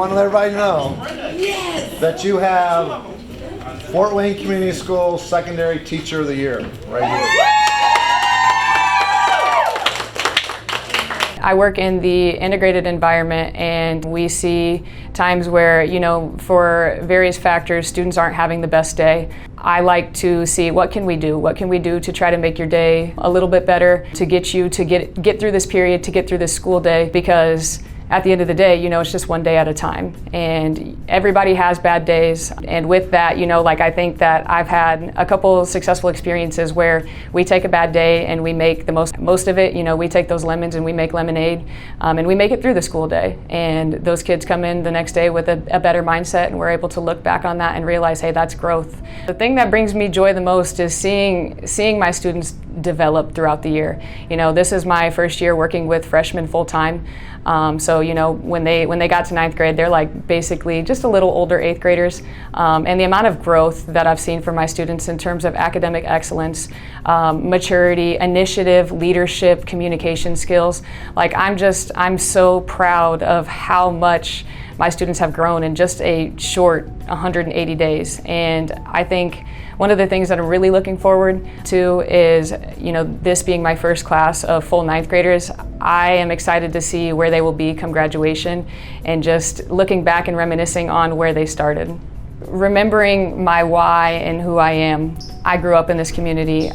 want to let everybody know that you have Fort Wayne Community Schools Secondary Teacher of the Year right here. I work in the integrated environment, and we see times where, for various factors, students aren't having the best day. I like to see what can we do? What can we do to try to make your day a little bit better, to get you to get through this period, to get through this school day, because at the end of the day, it's just one day at a time. And everybody has bad days. And with that, I think that I've had a couple of successful experiences where we take a bad day and we make the most of it. We take those lemons and we make lemonade, and we make it through the school day. And those kids come in the next day with a better mindset, and we're able to look back on that and realize, hey, that's growth. The thing that brings me joy the most is seeing my students develop throughout the year. This is my first year working with freshmen full time. So when they got to ninth grade, they're like basically just a little older eighth graders, and the amount of growth that I've seen from my students in terms of academic excellence, maturity, initiative, leadership, communication skills. I'm so proud of how much my students have grown in just a short 180 days. And I think one of the things that I'm really looking forward to is, this being my first class of full ninth graders, I am excited to see where they will be come graduation, and just looking back and reminiscing on where they started. Remembering my why and who I am. I grew up in this community.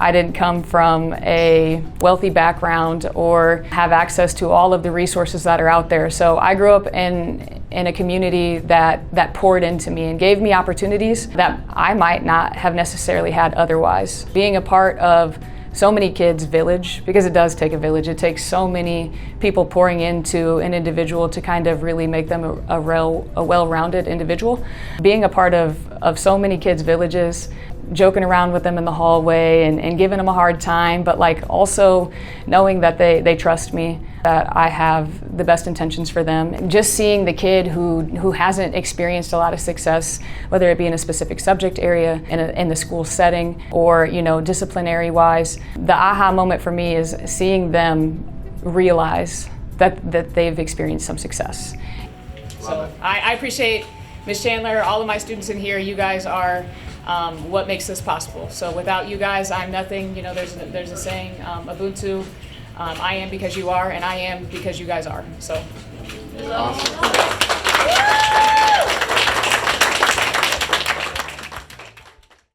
I didn't come from a wealthy background or have access to all of the resources that are out there. So I grew up in a community that poured into me and gave me opportunities that I might not have necessarily had otherwise. Being a part of so many kids' village, because it does take a village. It takes so many people pouring into an individual to kind of really make them a well-rounded individual. Being a part of so many kids' villages, joking around with them in the hallway and giving them a hard time, but also knowing that they trust me, that I have the best intentions for them. Just seeing the kid who hasn't experienced a lot of success, whether it be in a specific subject area, in the school setting, or disciplinary wise, the aha moment for me is seeing them realize that they've experienced some success. So I appreciate Ms. Chandler, all of my students in here. You guys are what makes this possible. So without you guys, I'm nothing. There's a saying, Ubuntu, I am because you are, and I am because you guys are. So. Awesome.